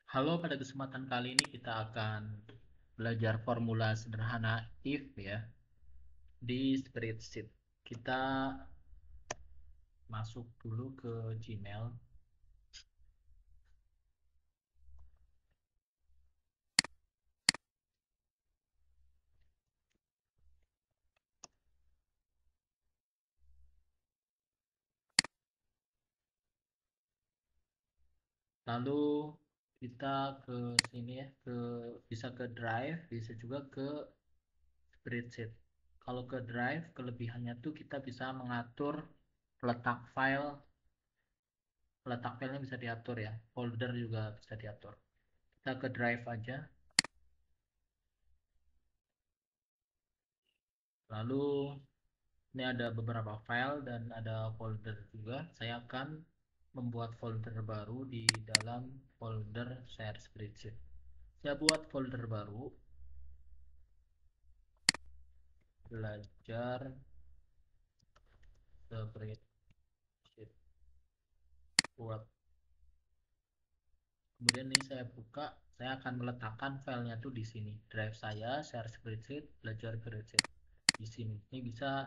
Halo, pada kesempatan kali ini kita akan belajar formula sederhana if ya di spreadsheet. Kita masuk dulu ke Gmail. Lalu kita ke sini ya, bisa ke Drive, bisa juga ke spreadsheet. Kalau ke Drive, kelebihannya tuh kita bisa mengatur letak file, letak filenya bisa diatur ya, folder juga bisa diatur. Kita ke Drive aja. Lalu ini ada beberapa file dan ada folder juga. Saya akan membuat folder baru di dalam folder share spreadsheet. Saya buat folder baru, belajar spreadsheet. Buat. Kemudian ini saya buka, saya akan meletakkan filenya tuh di sini. Drive saya, share spreadsheet, belajar spreadsheet. Di sini. Ini bisa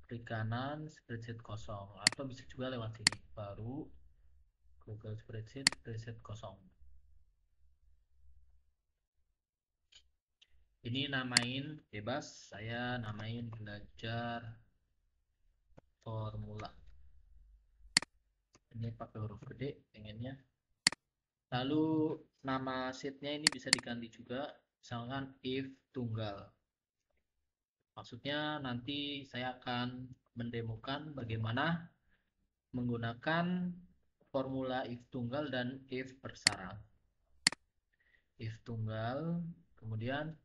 klik kanan, spreadsheet kosong. Atau bisa juga lewat sini. Baru, Google Spreadsheet, spreadsheet kosong. Ini namain bebas, saya namain belajar formula. Ini pakai huruf gede pengennya. Lalu nama sheetnya ini bisa diganti juga, misalkan if tunggal. Maksudnya nanti saya akan mendemokan bagaimana menggunakan formula if tunggal dan if persyarat. If tunggal, kemudian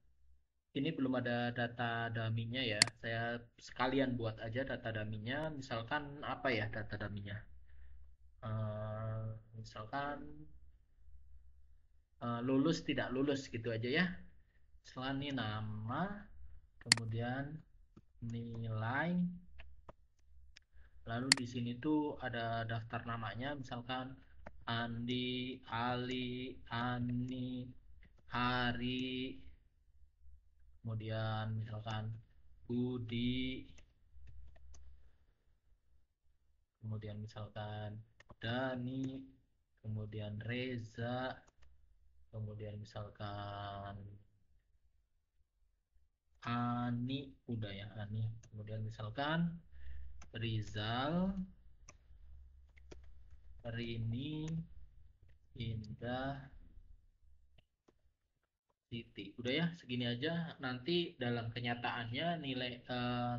ini belum ada data dummy-nya ya. Saya sekalian buat aja data dummy-nya. Misalkan apa ya data dummy-nya? Misalkan lulus tidak lulus gitu aja ya. Misalkan ini nama, kemudian nilai. Lalu di sini tuh ada daftar namanya, misalkan Andi, Ali, Ani, Hari, kemudian misalkan Budi, kemudian misalkan Dani, kemudian Reza, kemudian misalkan Ani, udah ya Ani, kemudian misalkan Rizal, Rini, Indah, Siti. Udah ya, segini aja. Nanti dalam kenyataannya nilai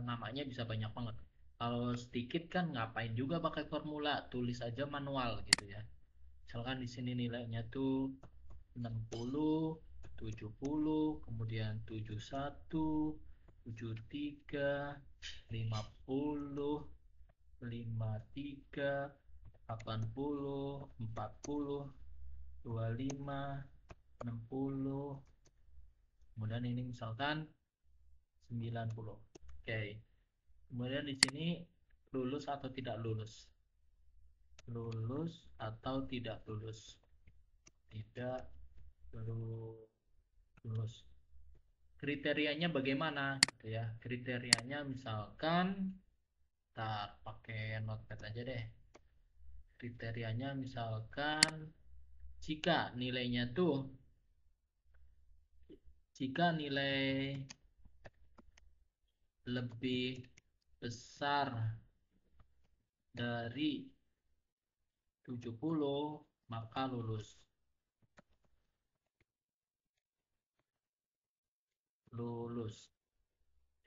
namanya bisa banyak banget. Kalau sedikit kan ngapain juga pakai formula, tulis aja manual gitu ya. Misalkan di sini nilainya tuh 60, 70, kemudian 71, 73, 50, 53, 80, 40, 25, 60, kemudian ini misalkan 90. Oke. Kemudian di sini lulus atau tidak lulus. Lulus atau tidak lulus. Tidak lulus. Kriterianya bagaimana gitu ya. Kriterianya misalkan kita pakai notepad aja deh. Kriterianya misalkan jika jika nilai lebih besar dari 70 maka lulus. Lulus.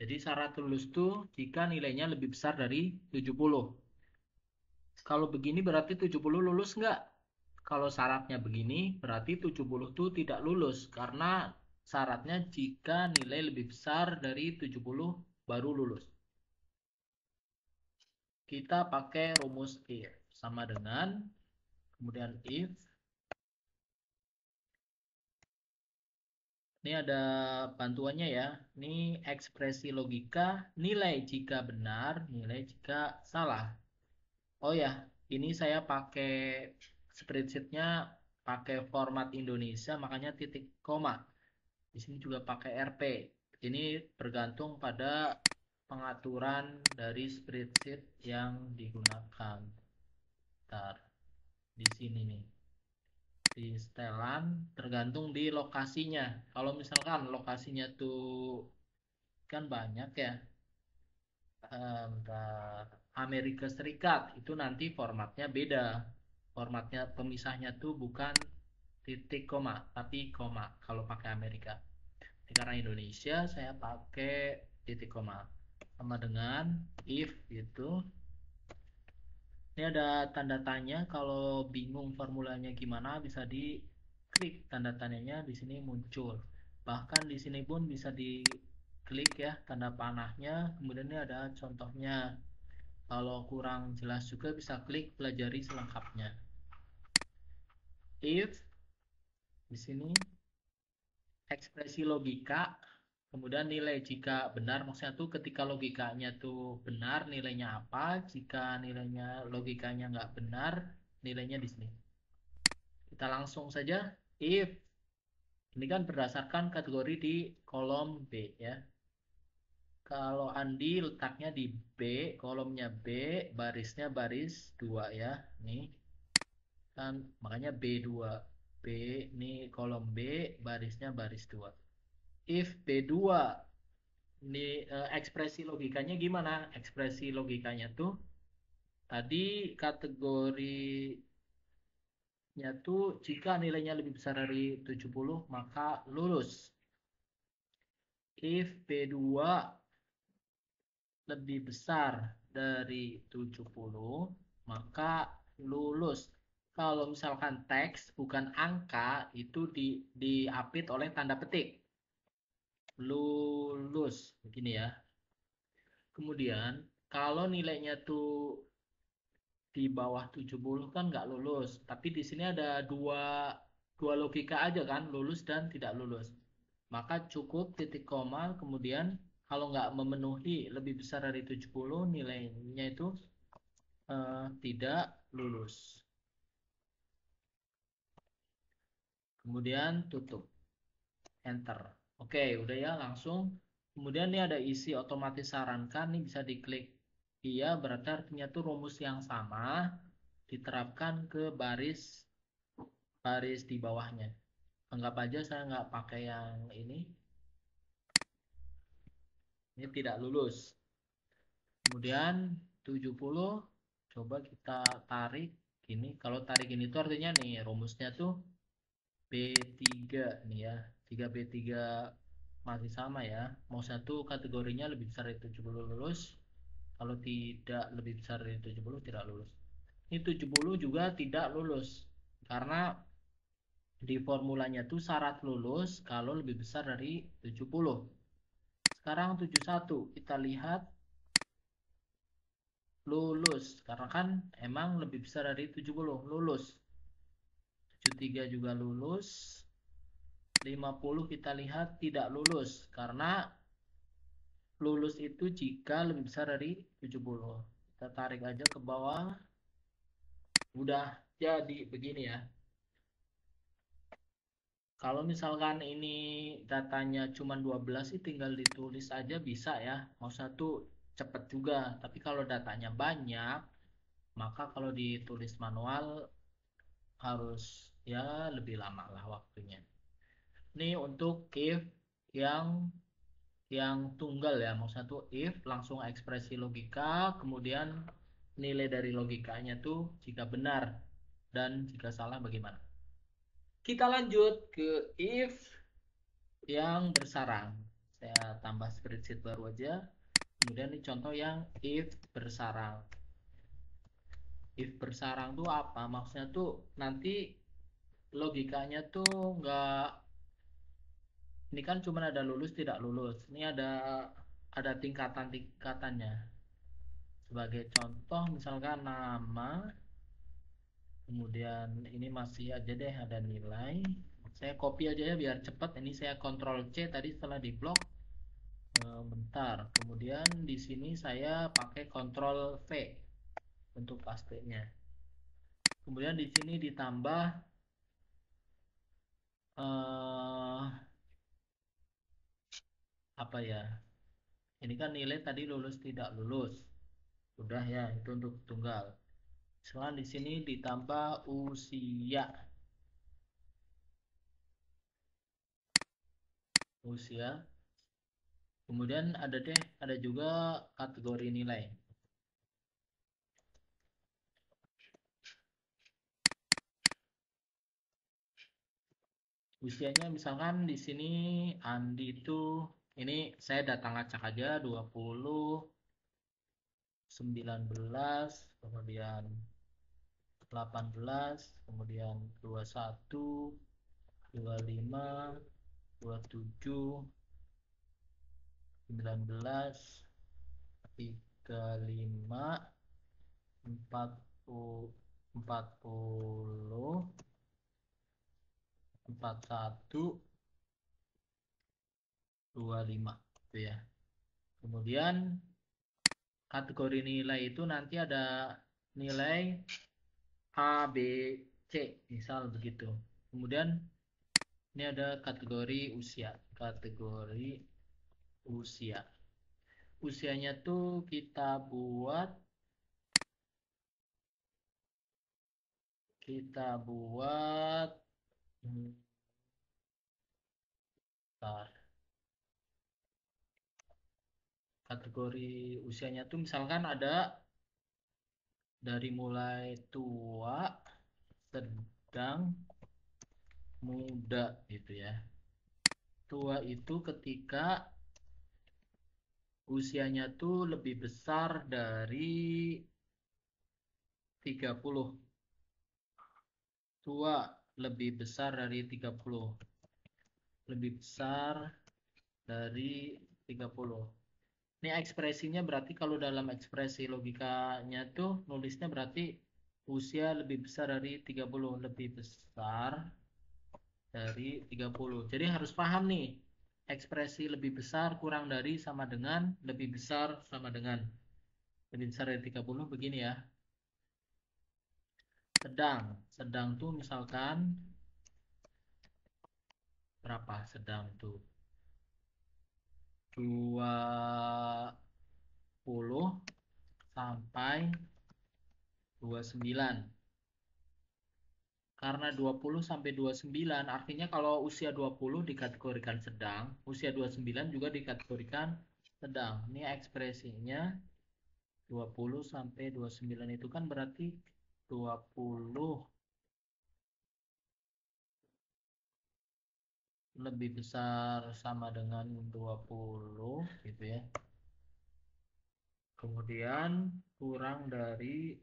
Jadi syarat lulus tuh jika nilainya lebih besar dari 70. Kalau begini berarti 70 lulus nggak? Kalau syaratnya begini berarti 70 tuh tidak lulus karena syaratnya jika nilai lebih besar dari 70 baru lulus. Kita pakai rumus if sama dengan kemudian if ini ada bantuannya ya. Ini ekspresi logika nilai jika benar, nilai jika salah. Oh ya, ini saya pakai spreadsheetnya pakai format Indonesia, makanya titik koma. Di sini juga pakai RP. Ini bergantung pada pengaturan dari spreadsheet yang digunakan. Bentar, di sini nih. Di setelan tergantung di lokasinya. Kalau misalkan lokasinya tuh kan banyak ya. Amerika Serikat itu nanti formatnya beda. Formatnya pemisahnya tuh bukan titik koma, tapi koma kalau pakai Amerika. Karena Indonesia saya pakai titik koma. Sama dengan if gitu. Ini ada tanda tanya, kalau bingung formulanya gimana bisa diklik tanda tanyanya, di sini muncul. Bahkan di sini pun bisa diklik ya tanda panahnya, kemudian ini ada contohnya. Kalau kurang jelas juga bisa klik pelajari selengkapnya. If di sini ekspresi logika, kemudian nilai jika benar, maksudnya tuh ketika logikanya tuh benar nilainya apa, jika nilainya logikanya nggak benar nilainya di sini. Kita langsung saja if, ini kan berdasarkan kategori di kolom B ya. Kalau Andi letaknya di B, kolomnya B, barisnya baris 2 ya. Nih kan makanya B2. B ini kolom B, barisnya baris 2. If B2, ini ekspresi logikanya gimana? Ekspresi logikanya tuh tadi kategorinya tuh jika nilainya lebih besar dari 70 maka lulus. If B2 lebih besar dari 70 maka lulus. Kalau misalkan teks bukan angka itu diapit oleh tanda petik. Lulus begini ya. Kemudian kalau nilainya tuh di bawah 70 kan nggak lulus. Tapi di sini ada dua logika aja kan, lulus dan tidak lulus. Maka cukup titik koma, kemudian kalau nggak memenuhi lebih besar dari 70 nilainya itu tidak lulus. Kemudian tutup, enter. Oke, udah ya langsung. Kemudian ini ada isi otomatis sarankan, ini bisa diklik. Iya, berarti artinya tuh rumus yang sama diterapkan ke baris baris di bawahnya. Anggap aja saya nggak pakai yang ini tidak lulus. Kemudian 70 coba kita tarik gini. Kalau tarik ini tuh artinya nih rumusnya tuh B3 nih ya. Jika B3 masih sama ya, mau satu kategorinya lebih besar dari 70 lulus, kalau tidak lebih besar dari 70 tidak lulus. Ini 70 juga tidak lulus karena di formulanya tuh syarat lulus kalau lebih besar dari 70. Sekarang 71 kita lihat lulus karena kan emang lebih besar dari 70, lulus. 73 juga lulus. 50 kita lihat tidak lulus karena lulus itu jika lebih besar dari 70. Kita tarik aja ke bawah. Udah jadi begini ya. Kalau misalkan ini datanya cuma 12 sih tinggal ditulis aja bisa ya. Mau satu cepet juga. Tapi kalau datanya banyak, maka kalau ditulis manual harus ya lebih lama lah waktunya. Ini untuk if yang tunggal ya. Mau satu if langsung ekspresi logika, kemudian nilai dari logikanya tuh jika benar dan jika salah bagaimana. Kita lanjut ke if yang bersarang. Saya tambah spreadsheet baru aja. Kemudian ini contoh yang if bersarang. If bersarang tuh apa? Maksudnya tuh nanti logikanya tuh nggak, ini kan cuma ada lulus tidak lulus. Ini ada tingkatan-tingkatannya. Sebagai contoh misalkan nama, kemudian ini masih aja deh ada nilai. Saya copy aja ya biar cepat. Ini saya Ctrl C tadi setelah di blok. Bentar. Kemudian di sini saya pakai Ctrl V untuk pastenya. Kemudian di sini ditambah eh apa ya? Ini kan nilai tadi lulus tidak lulus. Udah ya, itu untuk tunggal. Sekarang di sini ditambah usia. Usia. Kemudian ada juga kategori nilai. Usianya misalkan di sini Andi itu ini saya datang acak aja 20, 19, kemudian 18, kemudian 21, 25, 27, 19, 35, 40, 40, 41, 25 gitu ya. Kemudian kategori nilai itu nanti ada nilai A, B, C, misal begitu. Kemudian ini ada kategori usia. Kategori usia. Usianya tuh kita buat bentar. Kategori usianya tuh misalkan ada dari mulai tua, sedang, muda gitu ya. Tua itu ketika usianya tuh lebih besar dari 30. Tua lebih besar dari 30. Lebih besar dari 30. Ini ekspresinya berarti kalau dalam ekspresi logikanya tuh nulisnya berarti usia lebih besar dari 30, lebih besar dari 30. Jadi harus paham nih, ekspresi lebih besar kurang dari sama dengan lebih besar sama dengan. Lebih besar dari 30 begini ya. Sedang. Sedang tuh misalkan berapa sedang tuh? 20 sampai 29. Karena 20 sampai 29 artinya kalau usia 20 dikategorikan sedang, usia 29 juga dikategorikan sedang. Ini ekspresinya 20 sampai 29 itu kan berarti 20 lebih besar sama dengan 20 gitu ya. Kemudian kurang dari,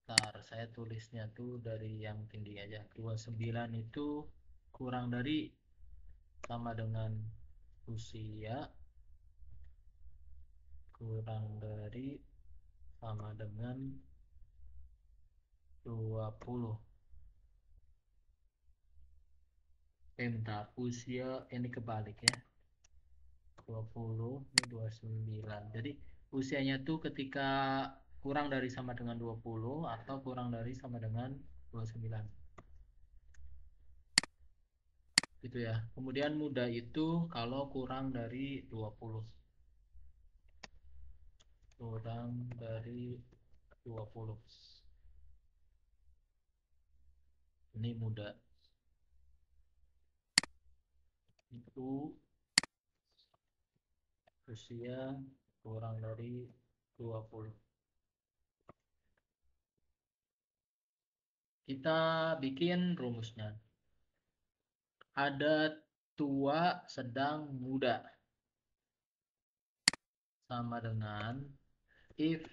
ntar saya tulisnya tuh dari yang tinggi aja. 29 itu kurang dari sama dengan usia, kurang dari sama dengan 20. Bentar, usia ini kebalik ya. 20 ini 29. Jadi usianya tuh ketika kurang dari sama dengan 20 atau kurang dari sama dengan 29. Gitu ya. Kemudian muda itu kalau kurang dari 20. Kurang dari 20. Ini muda. Itu usia kurang dari 20. Kita bikin rumusnya. Ada tua, sedang, muda. Sama dengan if,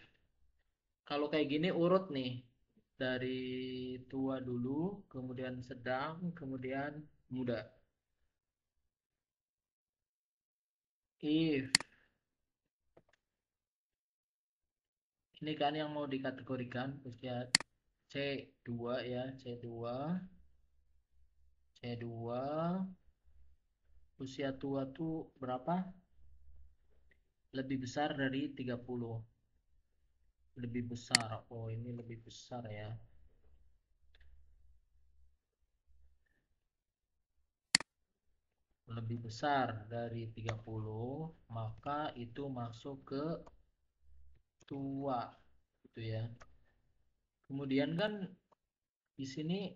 kalau kayak gini urut nih. Dari tua dulu, kemudian sedang, kemudian muda. If ini kan yang mau dikategorikan usia C2 ya, C2, C2, usia tua tuh berapa? Lebih besar dari 30. Lebih besar. Oh, ini lebih besar ya. lebih besar dari 30, maka itu masuk ke tua gitu ya. Kemudian kan di sini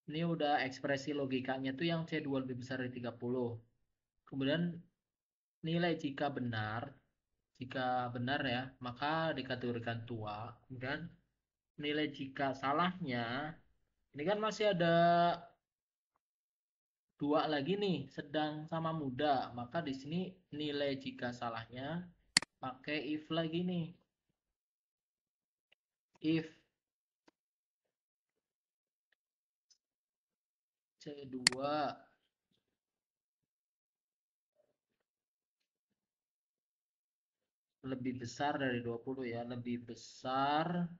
ini udah ekspresi logikanya tuh yang C2 lebih besar dari 30. Kemudian nilai jika benar ya, maka dikategorikan tua. Kemudian nilai jika salahnya, ini kan masih ada dua lagi nih, sedang sama muda. Maka di sini nilai jika salahnya pakai if lagi nih. If C2 lebih besar dari 20 ya, lebih besar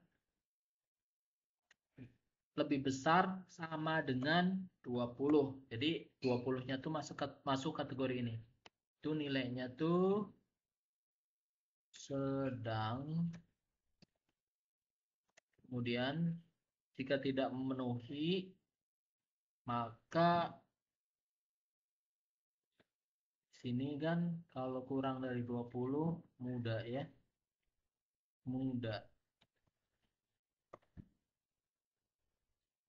sama dengan 20. Jadi 20-nya tuh masuk kategori ini. Itu nilainya tuh sedang. Kemudian jika tidak memenuhi, maka sini kan kalau kurang dari 20 muda ya. Muda.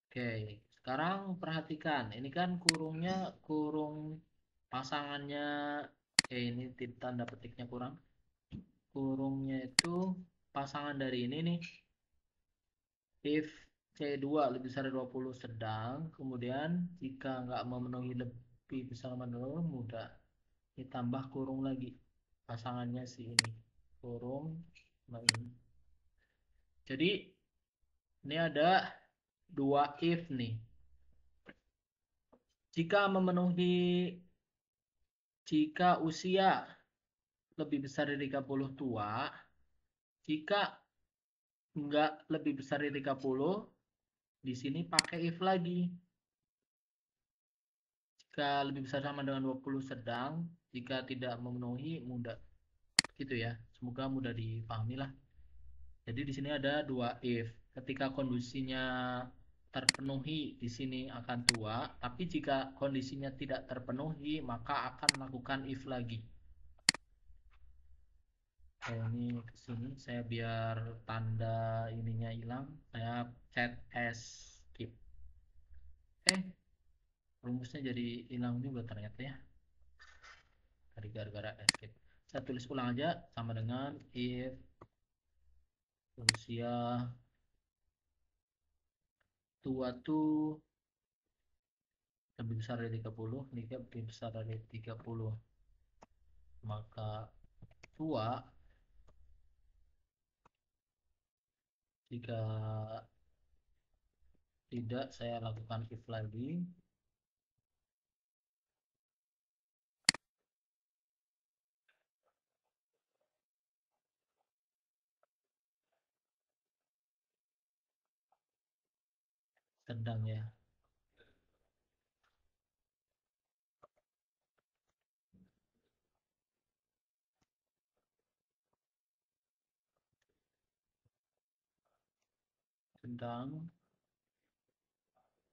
Oke, sekarang perhatikan. Ini kan kurungnya kurung pasangannya. Ini tanda petiknya kurang. Kurungnya itu pasangan dari ini nih. If C2 lebih besar dari 20 sedang, kemudian jika nggak memenuhi lebih besar dari muda, ditambah kurung lagi. Pasangannya si ini. Kurung sama ini. Jadi ini ada dua if nih. Jika memenuhi, jika usia lebih besar dari 30 tua, jika enggak lebih besar dari 30, di sini pakai if lagi. Jika lebih besar sama dengan 20 sedang, jika tidak memenuhi muda. Gitu ya. Semoga mudah dipahami lah. Jadi di sini ada dua if. Ketika kondisinya terpenuhi, di sini akan tua, tapi jika kondisinya tidak terpenuhi, maka akan melakukan if lagi. Ini ke sini saya biar tanda ininya hilang, saya set escape. Rumusnya jadi hilang juga ternyata ya, dari gara-gara escape. Saya tulis ulang aja, sama dengan if usia tua tuh lebih besar dari 30, nikah lebih besar dari 30, maka tua. Jika tidak, saya lakukan if lagi. Sedang ya. Sedang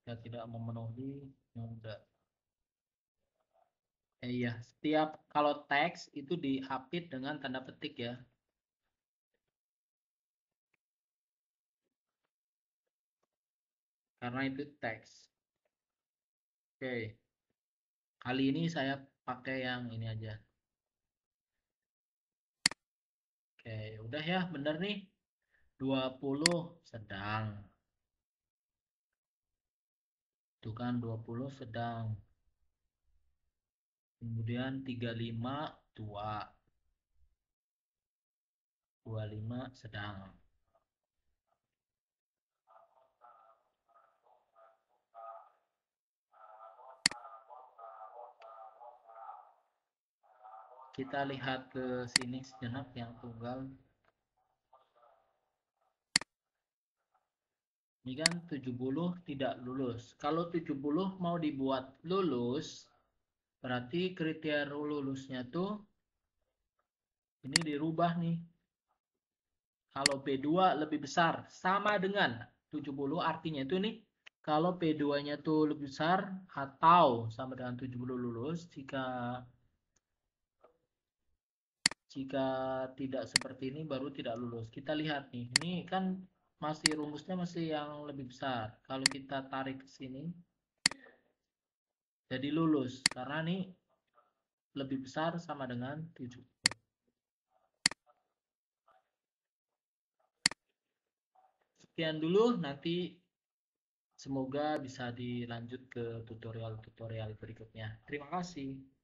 ya tidak memenuhi muda. Iya, setiap kalau teks itu dihapit dengan tanda petik ya. Karena itu teks. Oke. Kali ini saya pakai yang ini aja. Oke, udah ya, bener nih. 20 sedang. Itu kan 20 sedang. Kemudian 35 tua. 25 sedang. Kita lihat ke sini sejenak yang tunggal. Ini kan 70 tidak lulus. Kalau 70 mau dibuat lulus, berarti kriteria lulusnya tuh ini dirubah nih. Kalau B2 lebih besar, sama dengan 70, artinya itu nih Kalau P2-nya tuh lebih besar atau sama dengan 70 lulus, jika jika tidak seperti ini baru tidak lulus. Kita lihat nih, ini kan masih rumusnya masih yang lebih besar. Kalau kita tarik ke sini jadi lulus karena nih lebih besar sama dengan 70. Sekian dulu, nanti semoga bisa dilanjut ke tutorial-tutorial berikutnya. Terima kasih.